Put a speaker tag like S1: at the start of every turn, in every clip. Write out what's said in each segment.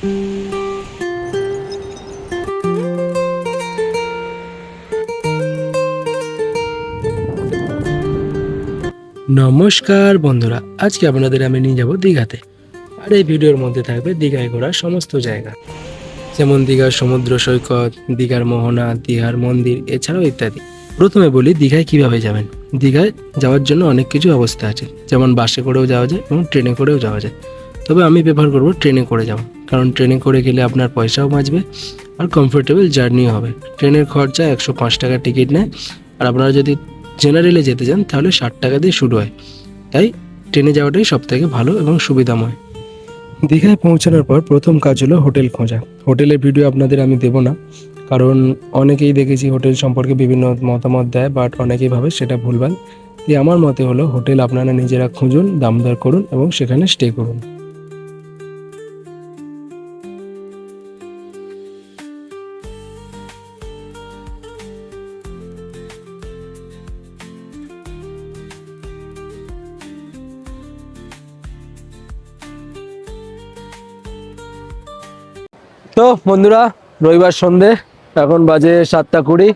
S1: নমস্কার বন্ধুরা, আজকে আপনাদের আমি নিয়ে যাব দীঘাতে। আর এই ভিডিওর মধ্যে থাকবে দীঘায় ঘোরার সমস্ত জায়গা, যেমন দীঘার সমুদ্র সৈকত, দীঘার মোহনা, দীঘার মন্দির, এছাড়াও ইত্যাদি। প্রথমে বলি দীঘায় কিভাবে যাবেন। দীঘায় যাওয়ার জন্য অনেক কিছু ব্যবস্থা আছে, যেমন বাসে করেও যাওয়া যায় এবং ট্রেনে করেও যাওয়া যায়। তবে আমি প্রেফার করব ট্রেনে করে যাওয়া, কারণ ট্রেনে করে গেলে আপনার পয়সাও বাঁচবে আর কমফোর্টেবল জার্নিও হবে। ট্রেনের খরচা 105 টাকা টিকিট নেয়, আর আপনারা যদি জেনারেলে যেতে চান তাহলে 60 টাকা দিয়ে শুরু হয়। তাই ট্রেনে যাওয়াটাই সব থেকে ভালো এবং সুবিধাময়। দীঘায় পৌঁছানোর পর প্রথম কাজ হলো হোটেল খোঁজা। হোটেলের ভিডিও আপনাদের আমি দেবো না, কারণ অনেকেই দেখেছি হোটেল সম্পর্কে বিভিন্ন মতামত দেয়, বাট অনেকেই ভাবে সেটা ভুলভাল। তাই আমার মতে হলো হোটেল আপনারা নিজেরা খুঁজুন, দাম দর করুন এবং সেখানে স্টে করুন। তো বন্ধুরা, রবিবার সন্ধে, এখন বাজে 7:20।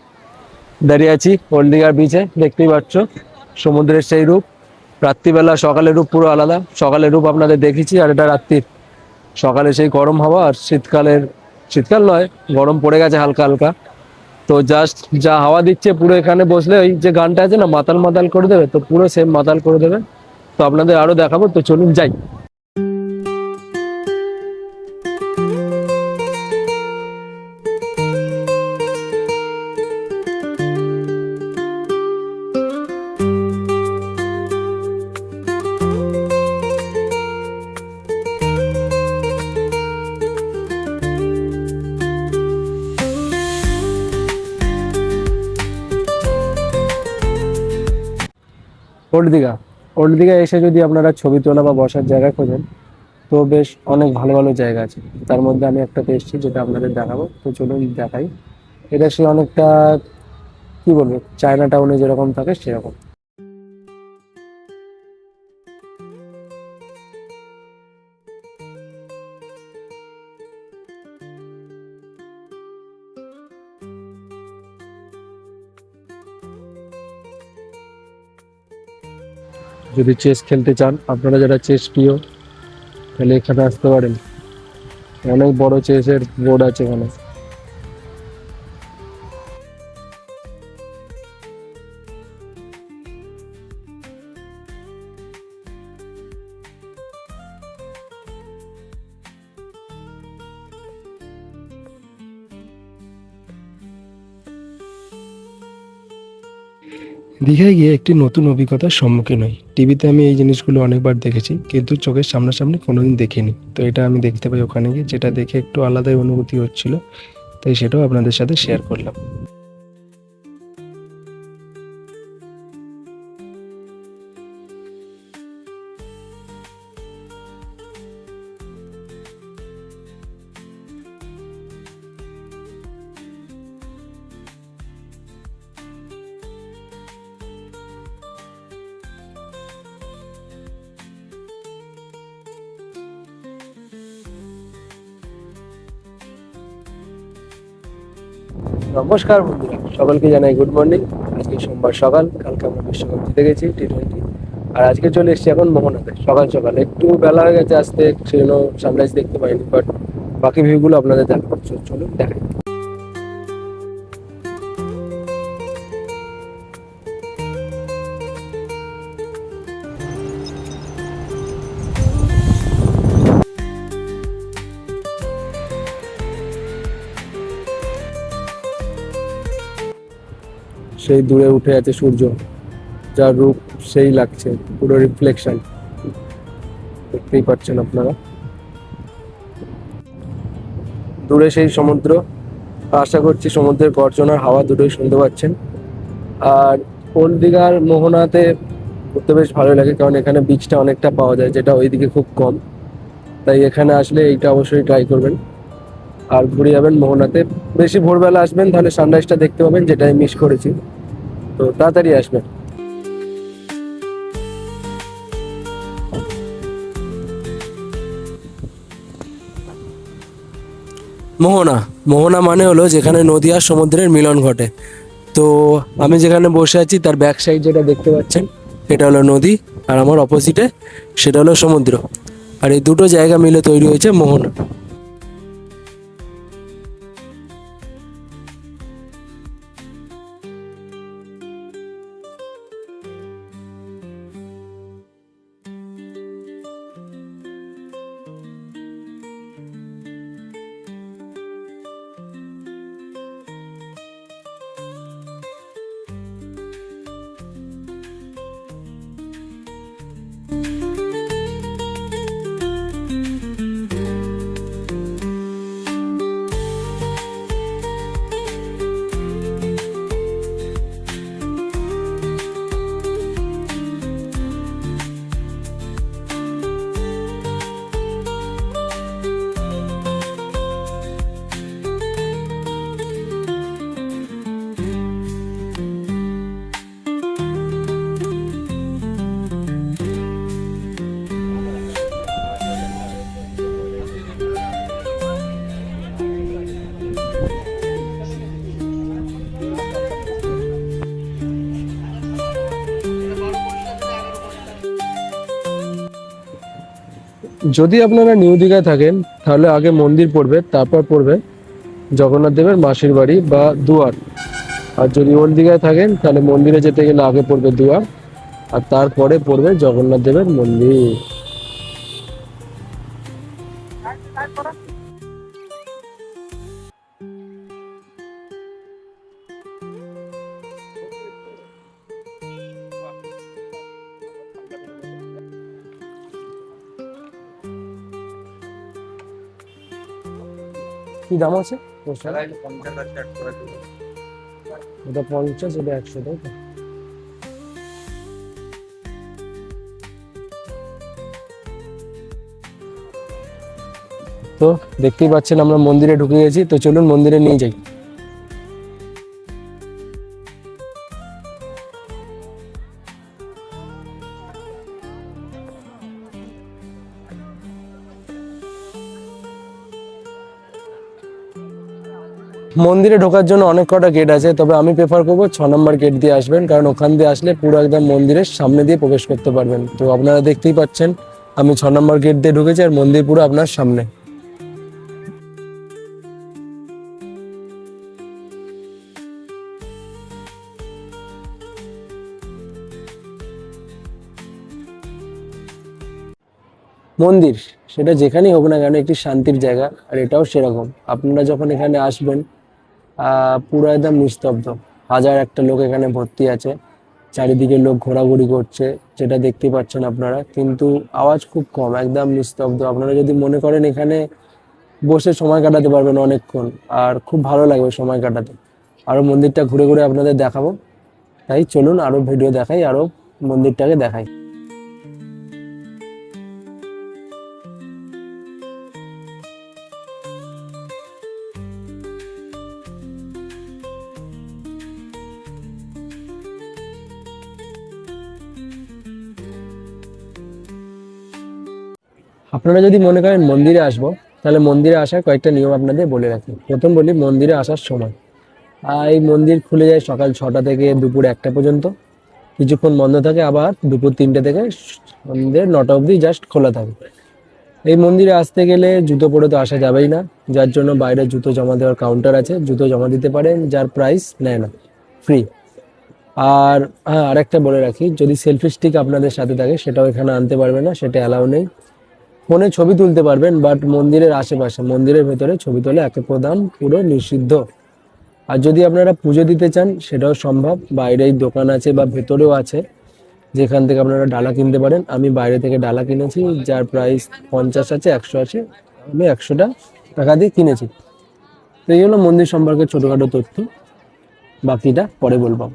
S1: দাঁড়িয়ে আছি ওল্ড দীঘার বিচে। দেখতেই পাচ্ছ সমুদ্রের সেই রূপ। রাত্রিবেলা সকালের রূপ পুরো আলাদা। সকালের রূপ আপনাদের দেখেছি, আর এটা রাত্রির। সকালে সেই গরম হাওয়া, আর শীতকাল নয়, গরম পড়ে গেছে হালকা হালকা। তো জাস্ট যা হাওয়া দিচ্ছে, পুরো এখানে বসলে ওই যে গানটা আছে না, মাতাল মাতাল করে দেবে, তো পুরো সেম মাতাল করে দেবে। তো আপনাদের আরো দেখাবো, তো চলুন যাই। ওল্ড দীঘা এসে যদি আপনারা ছবি তোলা বা বসার জায়গা খোঁজেন, তো বেশ অনেক ভালো ভালো জায়গা আছে। তার মধ্যে আমি একটাতে এসেছি, যেটা আপনাদের দেখাবো। তো চলুন দেখাই। এটা সে অনেকটা, কি বলবো, চায়না টাউনে যেরকম থাকে সেরকম। যদি চেস খেলতে চান, আপনারা যারা চেস প্রিয়, তাহলে এখানে আসতে পারেন। অনেক বড় চেসের বোর্ড আছে এখানে। দীঘায় গিয়ে একটি নতুন অভিজ্ঞতার সম্মুখীন হই। টিভিতে আমি এই জিনিসগুলো অনেকবার দেখেছি, কিন্তু চোখের সামনাসামনি কোনোদিন দেখিনি। তো এটা আমি দেখতে পাই ওখানে গিয়ে, যেটা দেখে একটু আলাদাই অনুভূতি হচ্ছিল। তাই সেটাও আপনাদের সাথে শেয়ার করলাম। নমস্কার বন্ধুরা, সকলকে জানাই গুড মর্নিং। আজকে সোমবার সকাল, কালকে আমরা বিশ্বকাপ জিতে গেছি T20। আর আজকে চলে এসেছি এখন মোহনাতে। সকাল সকাল একটু বেলা হয়ে গেছে আসতে, সেজন্য সানরাইজ দেখতে পাইনি, বাট বাকি ভিউগুলো আপনাদের দেখাবো। চলুন দেখাই। সেই দূরে উঠে আছে সূর্য, যার রূপ সেই লাগছে, পুরো রিফ্লেকশন দেখতেই পাচ্ছেন আপনারা। দূরে সেই সমুদ্র, আশা করছি সমুদ্রের গর্জনার হাওয়া দুটোই শুনতে পাচ্ছেন। আর ওল্ড দীঘার মোহনাতে ঘুরতে বেশ ভালো লাগে, কারণ এখানে বিচটা অনেকটা পাওয়া যায়, যেটা ওইদিকে খুব কম। তাই এখানে আসলে এইটা অবশ্যই ট্রাই করবেন। আর ঘুরে যাবেন মোহনাতে। বেশি ভোরবেলা আসবেন, তাহলে সানরাইজটা দেখতে পাবেন, যেটা আমি মিস করেছি। তো তাড়াতাড়ি আসবেন। মোহনা। মোহনা মানে হলো যেখানে নদী আর সমুদ্রের মিলন ঘটে। তো আমি যেখানে বসে আছি তার ব্যাক সাইড যেটা দেখতে পাচ্ছেন সেটা হলো নদী, আর আমার অপোজিটে সেটা হলো সমুদ্র। আর এই দুটো জায়গা মিলে তৈরি হয়েছে মোহনা। যদি আপনারা নিউ দীঘায় থাকেন তাহলে আগে মন্দির পড়বে, তারপর পড়বে জগন্নাথ দেবের মাসির বাড়ি বা দুয়ার। আর যদি ওল্ড দীঘায় থাকেন তাহলে মন্দিরে যেতে গেলে আগে পড়বে দুয়ার, আর তারপরে পড়বে জগন্নাথ দেবের মন্দির। কি দাম আছে? এটা 50, এটা 100, তাই তো? তো দেখতেই পাচ্ছেন আমরা মন্দিরে ঢুকে গেছি, তো চলুন মন্দিরে নিয়ে যাই। মন্দিরে ঢোকার জন্য অনেক কটা গেট আছে, তবে আমি প্রেফার করবো 6 নম্বর গেট দিয়ে আসবেন, কারণ ওখান দিয়ে আসলে পুরো একদম মন্দিরের সামনে দিয়ে প্রবেশ করতে পারবেন। তো আপনারা দেখতেই পাচ্ছেন আমি 6 নম্বর গেট দিয়ে ঢুকেছি, আর মন্দির পুরো আপনার সামনে। মন্দির সেটা যেখানেই হোক না কেন একটি শান্তির জায়গা, আর এটাও সেরকম। আপনারা যখন এখানে আসবেন পুরো একদম নিস্তব্ধ। হাজার একটা লোক এখানে ভর্তি আছে, চারিদিকে লোক ঘোরাঘুরি করছে, যেটা দেখতে পাচ্ছেন আপনারা, কিন্তু আওয়াজ খুব কম, একদম নিস্তব্ধ। আপনারা যদি মনে করেন এখানে বসে সময় কাটাতে পারবেন অনেকক্ষণ, আর খুব ভালো লাগবে সময় কাটাতে। আরো মন্দিরটা ঘুরে ঘুরে আপনাদের দেখাবো, তাই চলুন আরো ভিডিও দেখাই, আরো মন্দিরটাকে দেখাই। আপনারা যদি মনে করেন মন্দিরে আসবো, তাহলে মন্দিরে আসার কয়েকটা নিয়ম আপনাদের বলে রাখি। প্রথম বলি মন্দিরে আসার সময়। এই মন্দির খুলে যায় সকাল 6টা থেকে দুপুর 1টা পর্যন্ত, কিছুক্ষণ বন্ধ থাকে, আবার দুপুর 3টে থেকে সন্ধ্যে 9টা অবধি জাস্ট খোলা থাকে। এই মন্দিরে আসতে গেলে জুতো পরে তো আসা যাবেই না, যার জন্য বাইরে জুতো জমা দেওয়ার কাউন্টার আছে, জুতো জমা দিতে পারেন, যার প্রাইস নেয় না, ফ্রি। আর হ্যাঁ, আরেকটা বলে রাখি, যদি সেলফি স্টিক আপনাদের সাথে থাকে সেটাও এখানে আনতে পারবে না, সেটা অ্যালাউ নেই। ফোনে ছবি তুলতে পারবেন, বাট মন্দিরের আশেপাশে, মন্দিরের ভেতরে ছবি তোলা একদম পুরো নিষিদ্ধ। আর যদি আপনারা পুজো দিতে চান সেটাও সম্ভব, বাইরেই দোকান আছে বা ভেতরেও আছে, যেখান থেকে আপনারা ডালা কিনতে পারেন। আমি বাইরে থেকে ডালা কিনেছি, যার প্রাইস 50 আছে, 100 আছে, আমি 100টা টাকা দিয়ে কিনেছি। তো এই হলো মন্দির সম্পর্কে ছোটোখাটো তথ্য, বাকিটা পরে বলবো।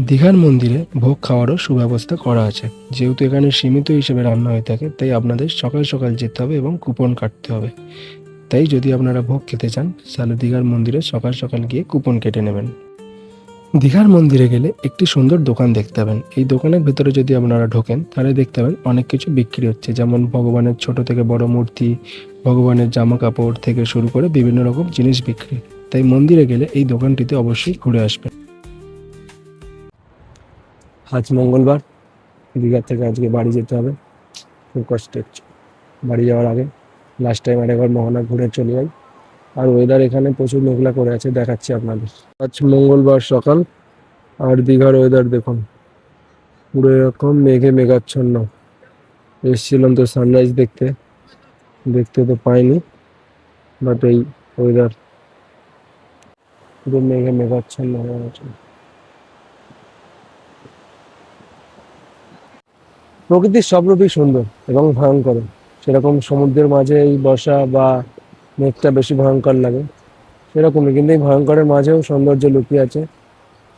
S1: দীঘার মন্দিরে ভোগ খাওয়ারও সুব্যবস্থা করা আছে। যেহেতু এখানে সীমিত হিসেবে রান্না হয়ে থাকে, তাই আপনাদের সকাল সকাল যেতে হবে এবং কুপন কাটতে হবে। তাই যদি আপনারা ভোগ খেতে চান তাহলে দীঘার মন্দিরে সকাল সকাল গিয়ে কুপন কেটে নেবেন। দীঘার মন্দিরে গেলে একটি সুন্দর দোকান দেখতে পাবেন। এই দোকানের ভেতরে যদি আপনারা ঢোকেন তাহলে দেখতে পাবেন অনেক কিছু বিক্রি হচ্ছে, যেমন ভগবানের ছোট থেকে বড় মূর্তি, ভগবানের জামা কাপড় থেকে শুরু করে বিভিন্ন রকম জিনিস বিক্রি। তাই মন্দিরে গেলে এই দোকানটিতে অবশ্যই ঘুরে আসবেন। আজ মঙ্গলবার, দীঘা থেকে আজকে বাড়ি যেতে হবে। খুব কষ্ট হচ্ছে বাড়ি যাওয়ার আগে। লাস্ট টাইম আরেকবার মোহনা ঘুরে চলে যাই। আর ওয়েদার এখানে প্রচুর মেঘলা করে আছে, দেখাচ্ছি আপনাদের। আজ মঙ্গলবার সকাল, আর দীঘার ওয়েদার দেখুন, পুরো এরকম মেঘে মেঘাচ্ছন্ন। এসেছিলাম তো সানরাইজ দেখতে, দেখতে তো পাইনি, বাট এই ওয়েদার পুরো মেঘে মেঘাচ্ছন্ন হয়ে আছে। প্রকৃতির সব রূপই সুন্দর এবং ভয়ঙ্কর। সেরকম সমুদ্রের মাঝে এই বর্ষা বা মেঘটা বেশি ভয়ঙ্কর লাগে, সেরকমই কিন্তু এই ভয়ঙ্করের মাঝেও সৌন্দর্য লুকিয়ে আছে।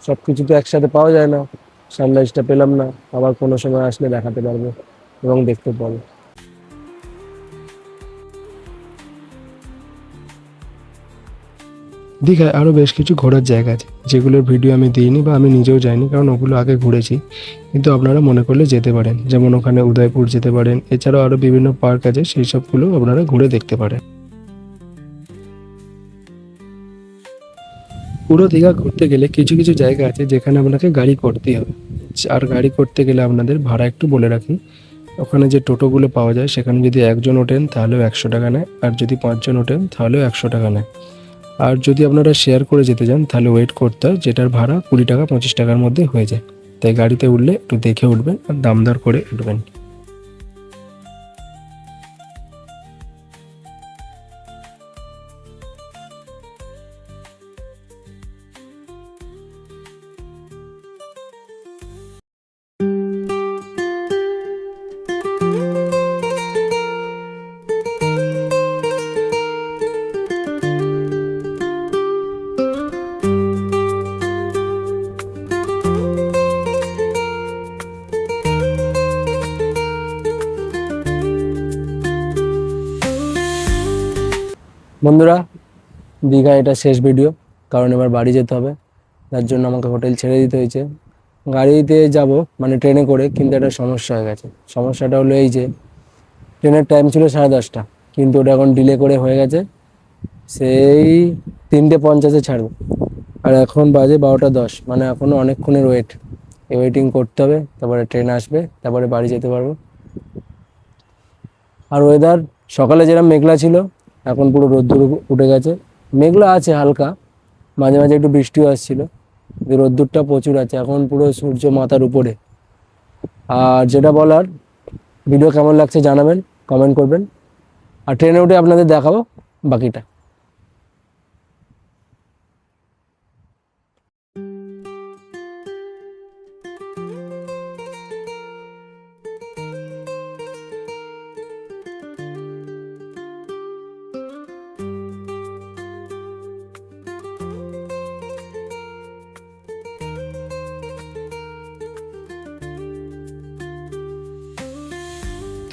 S1: সবকিছু তো একসাথে পাওয়া যায় না। সানরাইজটা পেলাম না, আবার কোনো সময় আসলে দেখাতে পারবো এবং দেখতে পাবো। দীঘায় আরও বেশ কিছু ঘোরার জায়গা আছে, যেগুলোর ভিডিও আমি দিইনি বা আমি নিজেও যাইনি, কারণ ওগুলো আগে ঘুরেছি। কিন্তু আপনারা মনে করলে যেতে পারেন, যেমন ওখানে উদয়পুর যেতে পারেন। এছাড়াও আরও বিভিন্ন পার্ক আছে, সেই সবগুলো আপনারা ঘুরে দেখতে পারেন। পুরো দীঘা ঘুরতে গেলে কিছু কিছু জায়গা আছে যেখানে আপনাকে গাড়ি করতেই হবে। আর গাড়ি করতে গেলে আপনাদের ভাড়া একটু বলে রাখি। ওখানে যে টোটোগুলো পাওয়া যায় সেখানে যদি একজন ওঠেন তাহলেও 100 টাকা নেয়, আর যদি 5 জন ওঠেন তাহলেও 100 টাকা নেয়। আর যদি আপনারা শেয়ার করে যেতে চান তাহলে ওয়েট করতে হয়, যেটার ভাড়া 20 টাকা 25 টাকার মধ্যে হয়ে যায়। তাই গাড়িতে উঠলে একটু দেখে উঠবেন আর দাম দর করে উঠবেন। বন্ধুরা, দীঘা এটা শেষ ভিডিও, কারণ এবার বাড়ি যেতে হবে। তার জন্য আমাকে হোটেল ছেড়ে দিতে হয়েছে। গাড়িতে যাব, মানে ট্রেনে করে, কিন্তু একটা সমস্যা হয়ে গেছে। সমস্যাটা হলো এই যে ট্রেনের টাইম ছিল 10:30, কিন্তু ওটা এখন ডিলে করে হয়ে গেছে সেই 3:50-এ ছাড়বে। আর এখন বাজে 12:10, মানে এখনও অনেকক্ষণের ওয়েটিং করতে হবে। তারপরে ট্রেন আসবে, তারপরে বাড়ি যেতে পারবো। আর ওয়েদার সকালে যেরকম মেঘলা ছিল, এখন পুরো রোদ্দুর উঠে গেছে। মেঘলা আছে হালকা, মাঝে মাঝে একটু বৃষ্টিও আসছিল, কিন্তু রোদ্দুরটা প্রচুর আছে। এখন পুরো সূর্য মাথার উপরে। আর যেটা বলার, ভিডিও কেমন লাগছে জানাবেন, কমেন্ট করবেন। আর ট্রেনে উঠে আপনাদের দেখাবো বাকিটা।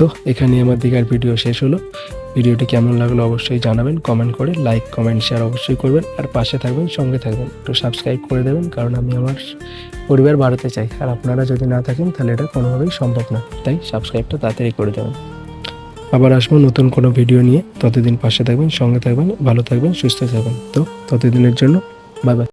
S1: তো এখানে আমার দীঘার ভিডিও শেষ হলো। ভিডিওটি কেমন লাগলো অবশ্যই জানাবেন কমেন্ট করে। লাইক কমেন্ট শেয়ার অবশ্যই করবেন, আর পাশে থাকবেন, সঙ্গে থাকবেন। একটু সাবস্ক্রাইব করে দেবেন, কারণ আমি আমার পরিবার বাড়াতে চাই। আর আপনারা যদি না থাকেন তাহলে এটা কোনোভাবেই সম্ভব না। তাই সাবস্ক্রাইবটা তাড়াতাড়ি করে দেবেন। আবার আসবো নতুন কোনো ভিডিও নিয়ে। ততদিন পাশে থাকবেন, সঙ্গে থাকবেন, ভালো থাকবেন, সুস্থ থাকবেন। তো ততদিনের জন্য বাই বাই।